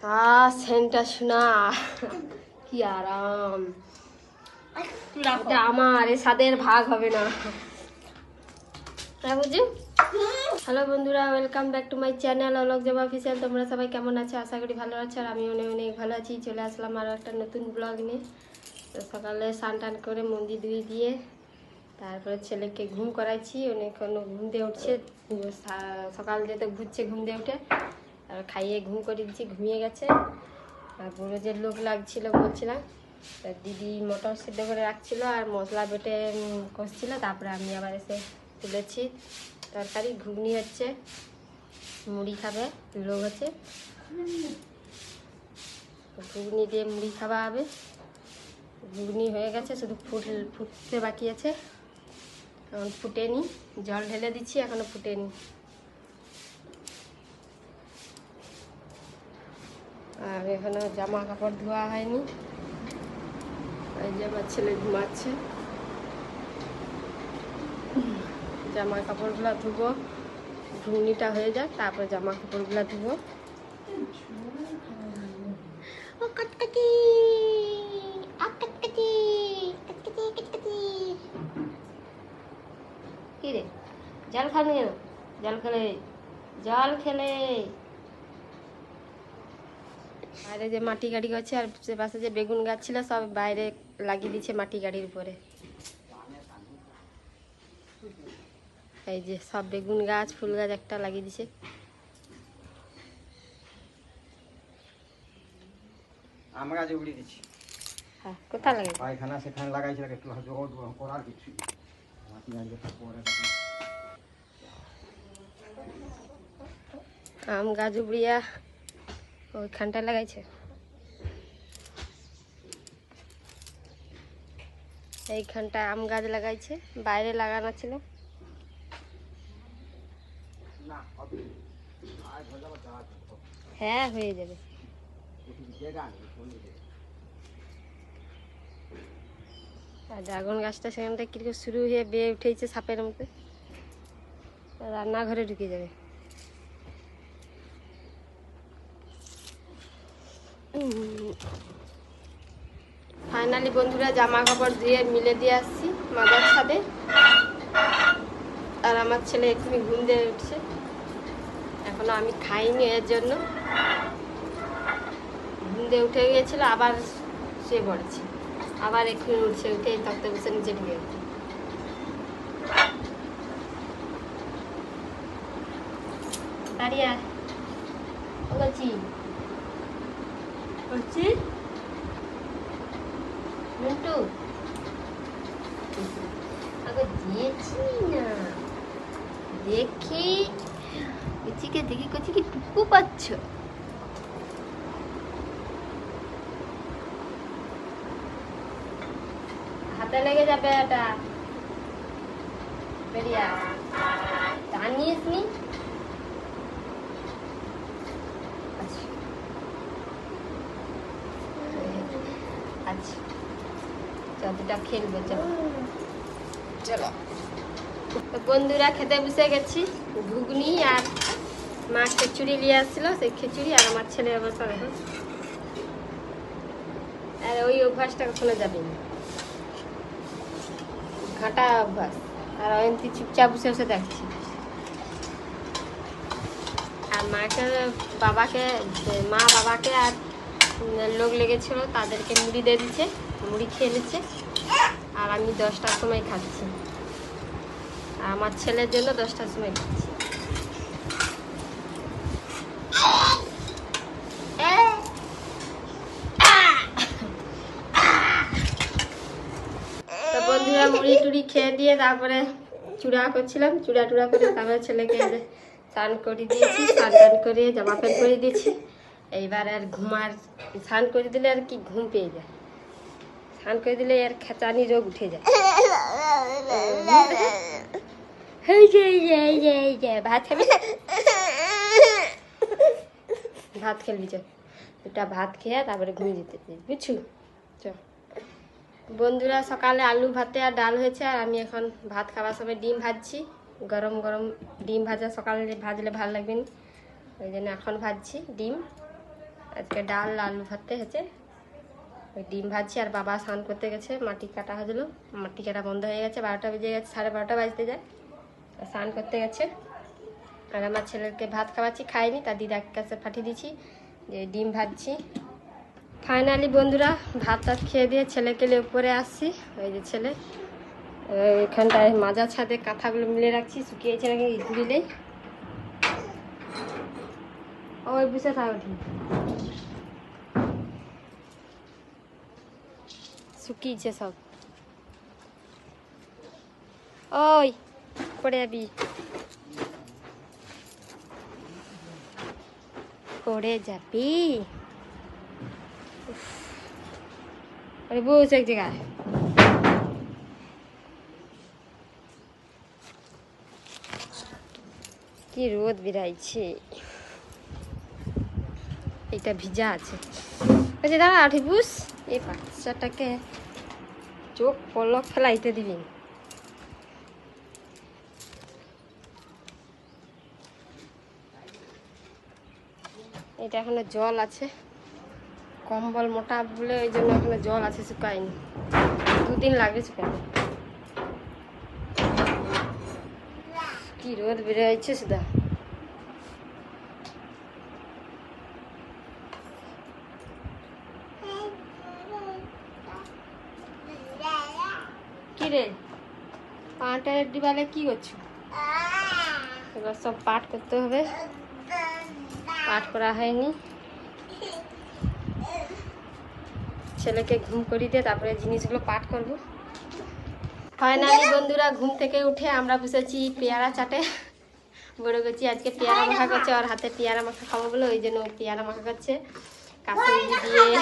সেন্টটা শোনা কি আরাম। এটা আমার এ স্বাদের ভাগ হবে না। বুঝি। হ্যালো বন্ধুরা, welcome back to my channel Alok Joba official. তোমরা সবাই কেমন আছো? আশা করি ভালো আছো, আর আমি অনেক অনেক ভালো আছি। চলে আসলাম আরও একটা নতুন ব্লগ নিয়ে। তো সকালে স্নান টান করে মন্দির ধুয়ে দিয়ে তারপরে ছেলেকে ঘুম করাইছি। অনেকক্ষণ ঘুম দিয়ে উঠছে, সকাল যেতে ঘুরছে, ঘুম দিয়ে উঠে আর খাইয়ে ঘুম করে দিচ্ছি, ঘুমিয়ে গেছে। আর বড় যে লোক লাগছিল বলছিলাম, দিদি মটর সিদ্ধ করে রাখছিল আর মশলা বেটে কষছিল। তারপরে আমি আবার এসে তুলেছি তরকারি। ঘুগনি হচ্ছে, মুড়ি খাবে লোক হচ্ছে, ঘুগনি দিয়ে মুড়ি খাওয়া হবে। ঘুগনি হয়ে গেছে, শুধু ফুটতে বাকি আছে। এখন ফুটেনি, জল ঢেলে দিচ্ছি, এখনো ফুটেনি। আর এখনো জামা কাপড় ধোয়া হয়নি। এই যে আমার ছেলে ঘুমাচ্ছে, জামা কাপড়গুলো ধুবো, ঘুগনিটা হয়ে যাক, তারপর জামা কাপড়গুলো ধুবো। কি রে, জল খানি কেন? জল খেলে, জল খেলে। বাইরে যে মাটি গাড়ি করছে, আর সে পাশে যে বেগুন গাছ ছিল সব বাইরে লাগিয়ে দিচ্ছে মাটি গাড়ির উপরে। এই যে সব বেগুন গাছ, ফুল গাছ একটা লাগিয়ে দিছে। আম গাছ উড়িয়ে দিচ্ছি। হ্যাঁ, কোথায় লাগে? পায়খানা সেখানে লাগাইছিল, একটু জোগাড় করার কিছু আম গাছ উবড়িয়া ওইখানটায় লাগাইছে। এইখানটায় আম গাছ লাগাইছে, বাইরে লাগানো ছিল। হ্যাঁ, হয়ে যাবে। আর ড্রাগন গাছটা সেখান থেকে কিরকম শুরু হয়ে বেয়ে উঠেছে সাপের মতো, রান্নাঘরে ঢুকে যাবে। ফাইনালি বন্ধুরা জামা কাপড় ধুয়ে মিলে দিয়ে আসছি মাদার ছাদে। আর আমার ছেলে এক্ষুনি ঘুম দিয়ে উঠছে, এখনো আমি খাইনি, এর জন্য ঘুম দিয়ে উঠে গিয়েছিল, আবার শুয়ে পড়েছি, আবার এক্ষুনি উঠছে, উঠে তক্তে বসে নিচে ঢুকে গেছে। দাঁড়িয়ে বলছি বলছি মিন্টু, আগে দিয়েছি না দেখি, কুচিকে দেখি, কুচি কি টুকু পাচ্ছ? হাতে লেগে যাবে, এটা বেরিয়া টানিস নি। আচ্ছা যতটা খেলবো, চলো চলো। তো বন্ধুরা খেতে বসে গেছি, ঘুগনি আর মা খিচুড়ি নিয়ে আসছিল, সেই খিচুড়ি। আর আমার ছেলের অবস্থা দেখো, আর ওই অভ্যাসটা কখনো যাবে না, ঘাটা অভ্যাস। আর অয়ন্তী চুপচাপ বসে বসে দেখছি। আর মাকে বাবাকে, মা বাবাকে আর লোক লেগেছিল, তাদেরকে মুড়ি দিয়ে দিচ্ছে, মুড়ি খেয়ে নিচ্ছে। আর আমি 10টার সময় খাচ্ছি, আর আমার ছেলের জন্য 10টার সময় খাচ্ছি। তো বন্ধুরা মুড়ি টুড়ি খেয়ে দিয়ে তারপরে চূড়া করছিলাম, চূড়া টুড়া করে তারপরে ছেলেকে স্নান করে দিয়েছি, স্নান টান করে জামা প্যান্ট করে দিয়েছি। এইবার আর ঘুমার, স্নান করে দিলে আর কি ঘুম পেয়ে যায়, স্নান করে দিলে আর খেচানি রোগ উঠে যায়। ভাত খাবি, ভাত খেলবি, চ দুটা ভাত খেয়ে তারপরে ঘুমিয়ে যেতে বুঝছু। চ বন্ধুরা, সকালে আলু ভাতে আর ডাল হয়েছে, আর আমি এখন ভাত খাওয়ার সময় ডিম ভাজছি। গরম গরম ডিম ভাজা সকালে ভাজলে ভালো লাগবে না, ওই জন্য এখন ভাজছি ডিম। আজকে ডাল আলু ভাতে হয়েছে, ওই ডিম ভাজছি। আর বাবা স্নান করতে গেছে, মাটি কাটা হয়েছিল, মাটি কাটা বন্ধ হয়ে গেছে, 12টা বেজে গেছে, 12:30 বাজতে যায়, স্নান করতে গেছে। আর আমার ছেলেকে ভাত খাওয়াচ্ছি, খাইনি, তার দিদার কাছে পাঠিয়ে দিচ্ছি যে ডিম ভাজছি। ফাইনালি বন্ধুরা ভাত টাত খেয়ে দিয়ে ছেলেকে নিয়ে উপরে আসছি। ওই যে ছেলে এখানটায় মাজার ছাদে কাঁথাগুলো মিলে রাখছি, শুকিয়েছে নাকি দিলেই ওই বুঝে থাকো, ঠিক শুকিয়েছে সব। ওই পড়ে যাবি, পড়ে যাবি। আরে বস এক জায়গায়। কি রোদ বেরাইছে, এটা ভিজা আছে। আচ্ছা দাঁড়া আঠি বুস, এই বাচ্চাটাকে চোখ পলক ফেলাইতে দিবি। এটা এখনো জল আছে, কম্বল মোটা বলে ওই জন্য এখনো জল আছে, শুকায়নি, 2 দিন লাগবে শুকাতে। কি রোদ বেড়ে যাচ্ছে সুদা। কি রে পাটের ডিবালে কি করছো? এবার সব পাঠ করতে হবে, পাঠ করা হয়নি। ছেলেকে ঘুম করিয়ে দিয়ে তারপরে জিনিসগুলো পাঠ করব। ফাইনালি বন্ধুরা ঘুম থেকে উঠে আমরা বসেছি পেয়ারা চাটে। বড় করছি আজকে পেয়ারা মাখা করছে, আর হাতে পেয়ারা মাখা খাবো বলে ওই জন্য পেয়ারা মাখা করছে, কাঁচুরি দিয়ে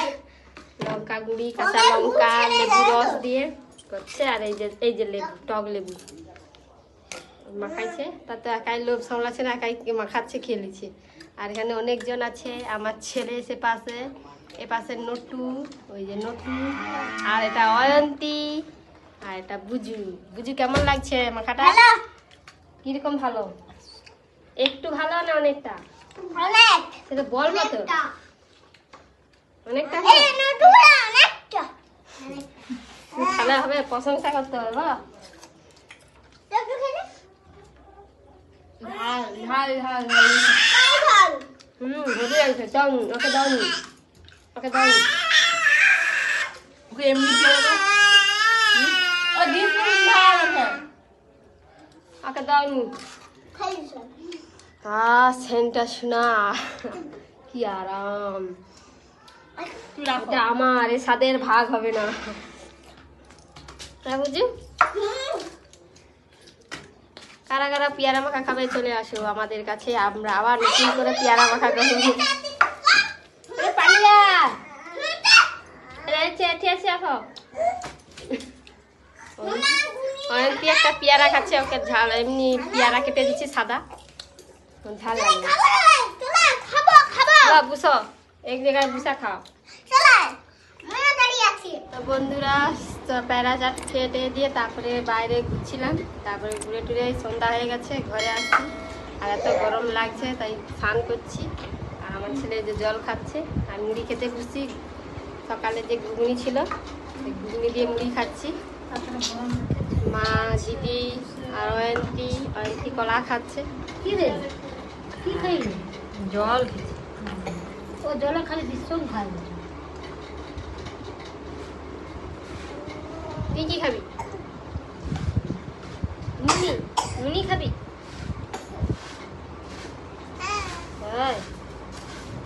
লঙ্কা গুঁড়ি, কাঁচা লঙ্কা, লেবু রস দিয়ে করছে। আর এই যে লেবু, টক লেবু মাখাইছে, তাতে একাই লোভ সামলাচ্ছে না, একাই মাখাচ্ছে, খেয়ে নিচ্ছে। আর এখানে অনেকজন আছে, আমার ছেলে সে পাশে, এ পাশে নটু, ওই যে নটু, আর এটা অয়ন্তী, আর এটা বুজু। বুজু কেমন লাগছে মাখাটা? কিরকম ভালো? একটু ভালো না অনেকটা? সেটা বল মতো অনেকটা তাহলে হবে, প্রশংসা করতে হবে বলো। ঝাল ঝাল ঝাল ঝাল, ভরে আছে। দাও ওকে, দাও ওকে, দাও ওকে, এমনি ওকে দাও। সেন্টটা শোনা কি আরাম, এটা আমার, এ স্বাদের ভাগ হবে না, বুঝি। কারা কারা পেয়ারা মাখা খাবে চলে আসো আমাদের কাছে, আমরা আবার নতুন করে পেয়ারা মাখা করবো। অয়ন্তী একটা পেয়ারা খাচ্ছে, ওকে ঝাল, এমনি পেয়ারা কেটে দিচ্ছি সাদা, ঝাল লাগবে। বুঝো এক জায়গায় বুসা খাও। বন্ধুরা পেয়ারা চাট খেয়ে দিয়ে তারপরে বাইরে ঘুরছিলাম, তারপরে ঘুরে টুরে সন্ধ্যা হয়ে গেছে, ঘরে আসছি। আর এত গরম লাগছে তাই স্নান করছি। আর আমার ছেলে যে জল খাচ্ছে, আর মুড়ি খেতে বসছি, সকালে যে ঘুগনি ছিল সেই ঘুগনি দিয়ে মুড়ি খাচ্ছি। মা, দিদি আর অয়ন্তী কলা খাচ্ছে। কি রে কি খাই? জল খেয়েছি। ও জলে খালি ভীষণ খাই। তুই কি খাবি? মুনি মুনি খাবি?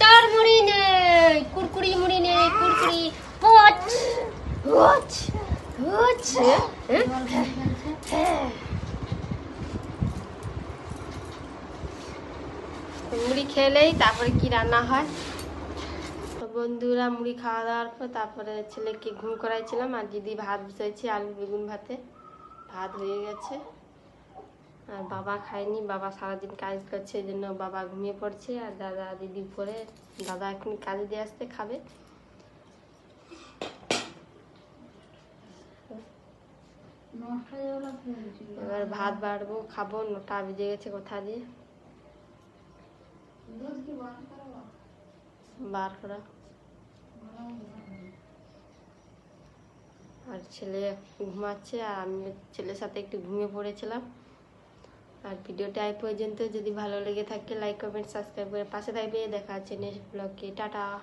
তোর মুড়ি নেই, কুরকুরি মুড়ি নেই, কুরকুরি হট হট হট। মুড়ি খেলেই তারপরে কি রান্না হয়। তো বন্ধুরা মুড়ি খাওয়া দাওয়ার পর তারপরে ছেলেকে ঘুম করাইছিলাম, আর দিদি ভাত বসাইছি, আলু বেগুন ভাতে ভাত হয়ে গেছে। আর বাবা খায়নি, বাবা সারাদিন কাজ করছে, এই জন্য বাবা ঘুমিয়ে পড়ছে। আর দাদা দিদি উপরে, দাদা এখন কাজে দিয়ে আসতে খাবে। এবার ভাত বাড়বো, খাবো, 9টা বেজে গেছে কোথা দিয়ে। বার করা। আর ছেলে ঘুমাচ্ছে আর আমি ছেলের সাথে একটু ঘুমিয়ে পড়েছিলাম। আর ভিডিওটা এই পর্যন্ত, যদি ভালো লেগে থাকে লাইক কমেন্ট সাবস্ক্রাইব করে পাশে থাকবে। দেখা হচ্ছে নেক্সট ব্লগে। টাটা।